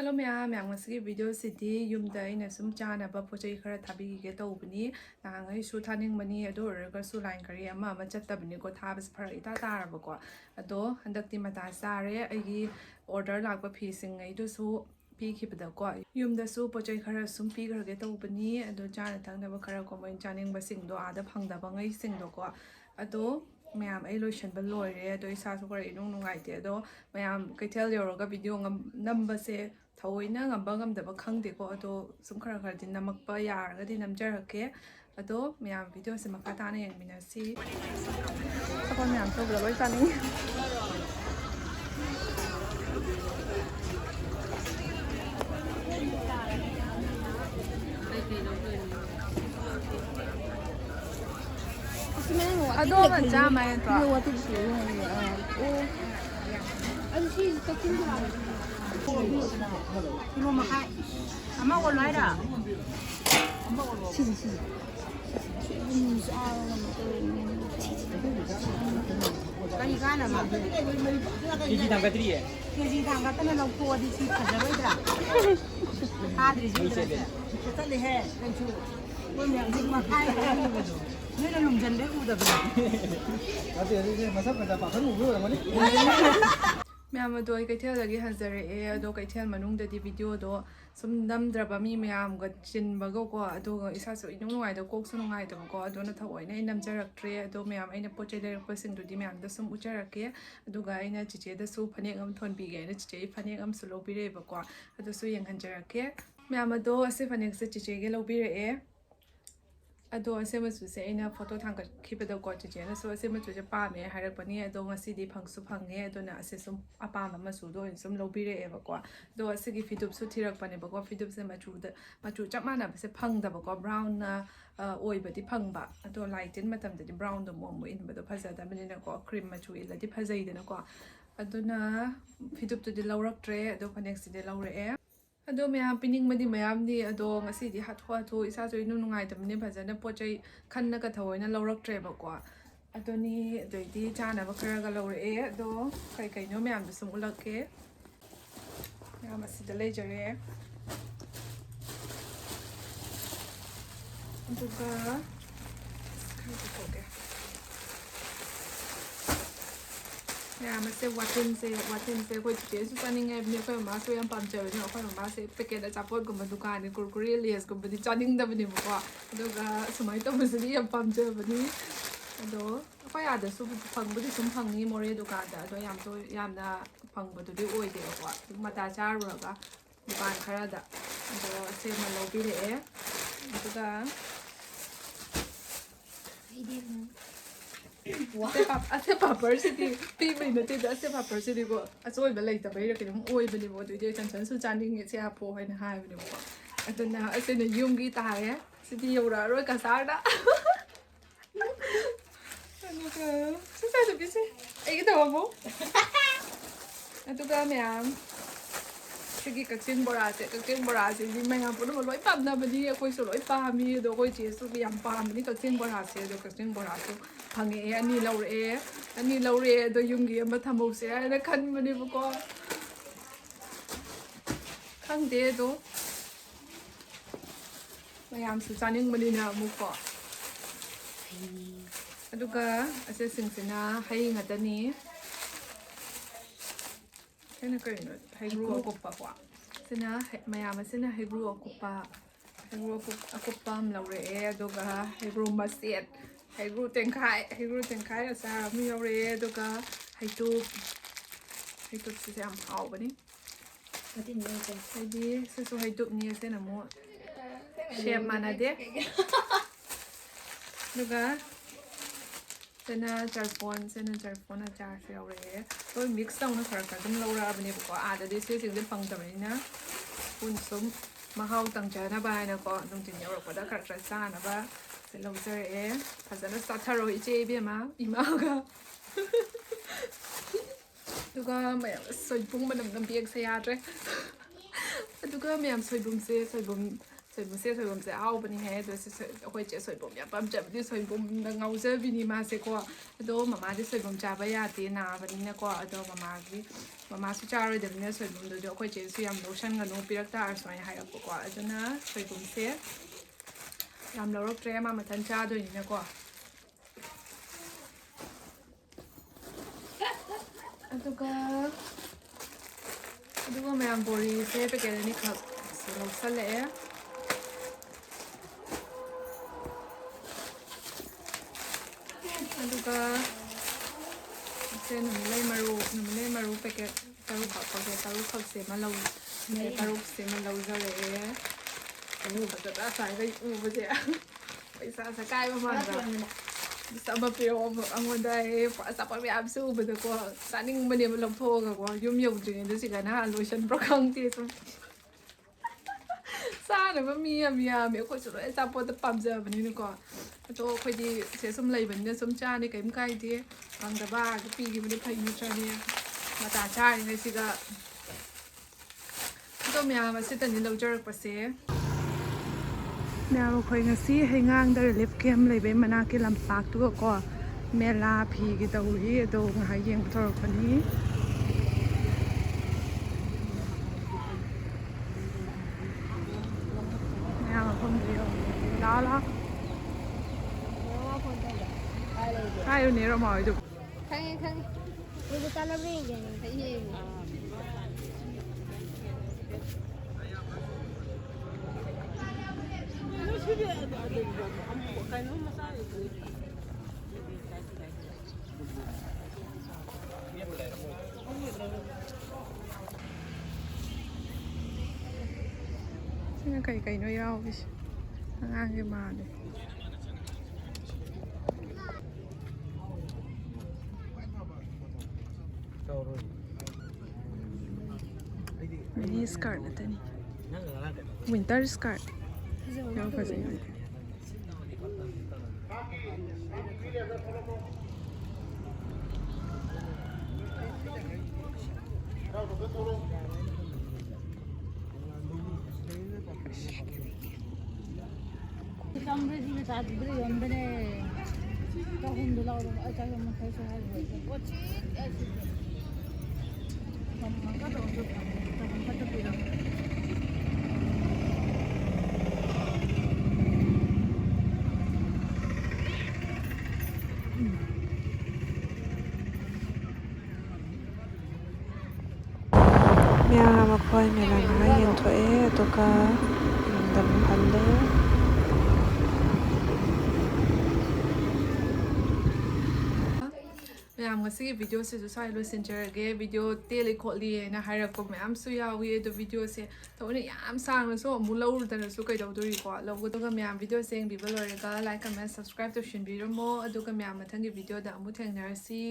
Hello ma'am ngasi video sidi yumda ina sum chana ba potchei khara thabi ge tawbani nangai su thaning mani ado orga su line kari ama chatabni ko thabas phara ita taraba ko ado handakti mata sare agi order lakba phi sing ai du su pi khibada ko yumda su potchei khara sum pi ge tawbani ado chana thangna ba khara ko moin chaning ba sing do ada phangda ba ngai sing do ko ado mayam ai lotion ba loire ado isa su khara inung nungai te ado mayam kaithel yoroga video number se thawina ngamba ngamdaba khangdeko ado sum khara khara din namakpa yaragadi namjarake ado mayam video se makha tana yengminasi sapon mayam tobla loi tani ado manja mai to 이거 막 안 먹을로 해라. 안 먹을로. cái cái nào mà cái gì thằng cái gì cái gì thằng cái tên là cô đi xin phải rồi đó ta thì gì đấy cái này hè anh chú tôi miệng gì mà khai nên là lùng dần đấy u được có tiền đi mà sắp người ta bảo hắn ngủ rồi mà đi mayam ado kaithel lagi hazare ado kaithel manung da di video do sum namdraba mi mayam ga chin bago ko ado isa so inung ngai da kok su ngai da ko ado na thawai na inam jarak tre ado mayam aina pochei lerak pa sing du di mayam da sum ujarake ado ga aina chiche da su phanek am thon bi ga na chiche phanek am su lobi re ba ko ado su yang han jarake mayam ado ase phanek se chiche ge lobi re ado ase masu se ina photo thangka khibada ko chiche na so ase masu je pa me harak pani ado ngasi di phangsu phange ado na ase sum apam masu do sum lobire eba ko do ase gi fidup su thirak pani ba ko fidup se machu chapma na se phang da ba ko brown na oi ba di phang ba ado light in matam da di brown do mom in ba do phaja da mani na ko cream machu ila di phajai da na ko ado na fidup to di lawrak tre ado phanek si de lawre e ado mayam pining madi mayam di ado ngasi di hatwa to isa so inu nungai tamne bhajana pochei khanna ka thawoina lawrak tre ba ko ado ni doidi chana ba khara ga lawre e ado kai kai no mayam du sum ulake mayam asi da leijarure ado ga kai mayam se watin se ko je su chaning ai ni ko ma so yam pamjaba ni ko ma se packet da chapot ko dukan ni kurkure lays ko bidi chaning da bini ko ado ga sumai to busri yam pamjaba ni ado ko ya da su phang budi sum phang ni more dukan da ado yam to yam na phang bu du di oi de ko mata cha ru ga dukan khara da ado se ma lo bi le ado ga ase papar sidi pi mai na te da ase papar sidi ko asoi ba lai ta bai ra ke dum oi bani bo de chan su chaning nge sia po hai na hai bani bo aduna ase na yung gi ta ye sidi yora ro ka sa da anuga su sa de bisi ai ga ta bo aduga myam sigi kaksin bora se ni mai ngam puno loi pam na bani koi so loi pa mi do koi che su yam pa mi kaksin bora se do kaksin bora su phange ani laure do yumgi ama thamo se na khan mani ko khang de do mayam su chaning mani na mu ko aduga ase singsina hai ngatani kena ko no hai gru ko pa kwa sina mayam sina hai gru ko pa laure aduga hai gru maset hai gru tengkai asa mi laure aduga hai tu se am hau bani hai di se so hai tu ni se na mo share mana de aduga sena jarphone acha se laure tôi mix xong nó khara khara dum laura bani ko ada de se sing de pang ta bani na pun sum mahau tang cha na ba na ko dum tin yor ko da khara khara sa na ba se lo zare e phazana sa tharo I che bi ma ima ga duga ma soi pung ma nam biak se ya tre duga me am soi bum ꯁꯣꯏꯕꯨꯝꯁꯦ ꯁꯣꯏꯕꯨꯝꯁꯦ ꯑꯍꯥꯎꯕꯅꯤꯍꯦ ꯑꯗꯣ ꯑꯩꯈꯣꯏ ꯆꯦ ꯁꯣꯏꯕꯨꯝ ꯌꯥꯝ ꯄꯥꯝꯖꯕꯗꯤ ꯁꯣꯏꯕꯨꯝꯗ ꯉꯥꯎꯖꯕꯤꯅꯤ ꯃꯥꯁꯦꯀꯣ ꯑꯗꯣ ꯃꯃꯥꯗꯤ ꯁꯣꯏꯕꯨꯝ ꯆꯥꯕ ꯌꯥꯗꯦ ꯅꯥꯕꯅꯤꯅꯀꯣ ꯑꯗꯣ ꯃꯃꯥꯁꯨ ꯆꯥꯔꯣꯏꯗꯕꯅꯤꯅ ꯁꯣꯏꯕꯨꯝꯗꯨꯁꯨ ꯑꯩꯈꯣꯏ ꯆꯦꯁꯨ ꯌꯥꯝ ꯂꯧꯁꯟꯒꯅꯨ ꯄꯤꯔꯛ ꯇꯥꯔꯁꯨ ꯍꯥꯏꯅ ꯍꯥꯏꯔꯛꯄꯀꯣ ꯑꯗꯨꯅ ꯁꯣꯏꯕꯨꯝꯁꯦ ꯌꯥꯝ ꯂꯧꯔꯛꯇ꯭ꯔꯦ ꯃꯥ ꯃꯊꯟ ꯆꯥꯗꯣꯏꯅꯤꯅꯀꯣ ꯑꯗꯨꯒ ꯃꯌꯥꯝ ꯕꯣꯔꯤꯁꯦ ꯄꯦꯀꯦꯠ ꯑꯅꯤꯈꯛ ꯂꯧꯁꯜꯂꯛꯑꯦ ꯑꯗꯨꯒ ꯅꯨꯃꯤꯠꯂꯩ ꯃꯔꯨ ꯄꯦꯀꯦꯠ ꯇꯔꯨꯛꯈꯛꯁꯦ ꯑꯃ ꯂꯧꯖꯔꯛꯑꯦ ꯐꯖꯅ ꯉꯁꯥꯏꯈꯩ ꯎꯕꯁꯦ ꯄꯩꯁꯥꯁꯦ ꯀꯥꯏꯕ ꯃꯥꯟꯗ꯭ꯔꯥ ꯑꯃ ꯄꯤꯔꯛꯑꯣ ꯑꯩꯉꯣꯟꯗ ꯑꯆꯥꯄꯣꯠ ꯃꯌꯥꯝꯁꯨ ꯎꯕꯗꯀꯣ ꯆꯥꯅꯤꯡꯕꯅꯦꯕ ꯂꯧꯊꯣꯛꯑꯒꯀꯣ ꯌꯨꯝ ꯌꯧꯗ꯭ꯔꯤꯉꯩꯗ ꯁꯤꯒ ꯅꯍꯥꯟ ꯂꯣꯏꯁꯟꯕ꯭ꯔꯣ ꯈꯪꯗꯦ ꯁꯨꯝ ꯆꯥꯅꯕ ꯃꯤ ꯌꯥꯝ ꯌꯥꯝꯃꯦ ꯑꯩꯈꯣꯏꯁꯨ ꯂꯣꯏ ꯑꯆꯥꯄꯣꯠꯇ ꯄꯥꯝꯖꯕꯅꯤꯅꯀꯣ ꯑꯗꯣ ꯑꯩꯈꯣꯏꯗꯤ ꯁꯦ ꯁꯨꯝ ꯂꯩꯕꯅꯤꯅ ꯁꯨꯝ ꯆꯥꯅꯤ ꯀꯩꯝ ꯀꯥꯏꯗꯦ ꯐꯪꯗꯕ ꯑꯗꯨ ꯄꯤꯈꯤꯕꯅꯤ ꯐꯩ ꯅꯠꯇ꯭ꯔꯅꯦ ꯃꯇꯥ ꯆꯥꯔꯤꯉꯩꯁꯤꯒ ꯑꯗꯣ ꯃꯌꯥꯝ ꯑꯁꯤꯇꯅꯤ ꯂꯧꯖꯔꯛꯄꯁꯦ ꯃꯌꯥꯝ ꯑꯩꯈꯣꯏ ꯉꯁꯤ ꯍꯩꯉꯥꯡꯗ ꯔꯤꯂꯤꯐ ꯀꯦꯝ ꯂꯩꯕꯩ ꯃꯅꯥꯛꯀꯤ ꯂꯝꯄꯥꯛꯇꯨꯒꯀꯣ ꯃꯦꯂꯥ ꯐꯤꯒꯤ ꯇꯧꯔꯤ ꯑꯗꯣ ꯉꯥꯏꯍꯥꯛ ꯌꯦꯡꯕ ꯊꯣꯔꯛꯄꯅꯤ ꯃꯌꯥꯝ ꯃꯐꯝꯗꯨ ꯂꯥꯛꯑꯣ ꯂꯥꯛꯑꯣ ꯍꯥꯏꯌꯨꯅꯦ ꯔꯣꯃꯥ ꯍꯣꯏꯗꯨ ꯈꯪꯉꯦ ꯅꯣꯏꯕꯨ ꯇꯥꯟꯅꯕ ꯌꯦꯡꯒꯦ ꯁꯤꯅ ꯀꯩꯅꯣ ꯌꯥꯎꯔꯤꯁꯦ ꯑꯉꯥꯡꯒꯤ ꯃꯥꯜꯂꯦ ꯃꯤꯅꯤ ꯁ꯭ꯀꯔꯠ ꯉꯥꯛꯇꯅꯤ ꯋꯤꯟꯇꯔ ꯁ꯭ꯀꯔꯠ ꯌꯥꯝ ꯐꯖꯩ ꯆꯝꯕ꯭ꯔꯁꯤꯅ ꯆꯥꯗ꯭ꯔꯤ ꯌꯣꯟꯕꯅꯦ ꯆꯍꯨꯝꯗꯣ ꯂꯧꯔꯒ ꯆꯍꯨꯝ ꯃꯈꯩꯁꯨ ꯍꯥꯏꯕ ꯄꯣꯠꯁꯤ ꯃꯃꯜꯒ ꯇꯧꯔꯁꯨ ꯆꯍꯨꯝ ꯈꯛꯇ ꯄꯤꯔꯝꯃꯦ ꯃꯌꯥꯝ ꯑꯩꯈꯣꯏ ꯃꯦꯂꯥ ꯉꯥꯏꯍꯥꯛ ꯌꯦꯡꯊꯣꯛꯑꯦ ꯑꯗꯨꯒ ꯌꯨꯝꯗ ꯑꯃꯨꯛ ꯍꯜꯂꯦ ꯃꯌꯥꯝ ꯉꯁꯤꯒꯤ ꯚꯤꯗꯤꯑꯣꯁꯤꯁꯨ ꯁ꯭ꯋꯥꯏ ꯂꯣꯏꯁꯤꯟꯖꯔꯒꯦ ꯚꯤꯗꯤꯑꯣ ꯇꯦꯜꯂꯤ ꯈꯣꯠꯂꯤꯅ ꯍꯥꯏꯔꯛꯄ ꯃꯌꯥꯝꯁꯨ ꯌꯥꯎꯏ ꯑꯗꯣ ꯚꯤꯗꯤꯑꯣꯁꯦ ꯊꯑꯣꯏꯅ ꯌꯥꯝ ꯁꯥꯡꯅꯁꯨ ꯑꯃꯨꯛ ꯂꯧꯔꯨꯗꯅꯁꯨ ꯀꯩꯗꯧꯗꯣꯔꯤꯀꯣ ꯂꯧꯕꯗꯨꯒ ꯃꯌꯥꯝ ꯚꯤꯗꯤꯑꯣꯁꯦ ꯌꯦꯡꯕꯤꯕ ꯂꯣꯏꯔꯒ ꯂꯥꯏꯛ ꯀꯃꯦꯟ ꯁꯕꯁꯀ꯭ꯔꯥꯏꯕ ꯇꯧꯁꯤꯟꯕꯤꯔꯝꯃꯣ ꯑꯗꯨꯒ ꯃꯌꯥꯝ ꯃꯊꯪꯒꯤ ꯚꯤꯗꯤꯑꯣꯗ ꯑꯃꯨꯛ ꯊꯦꯡꯅꯔꯁꯤ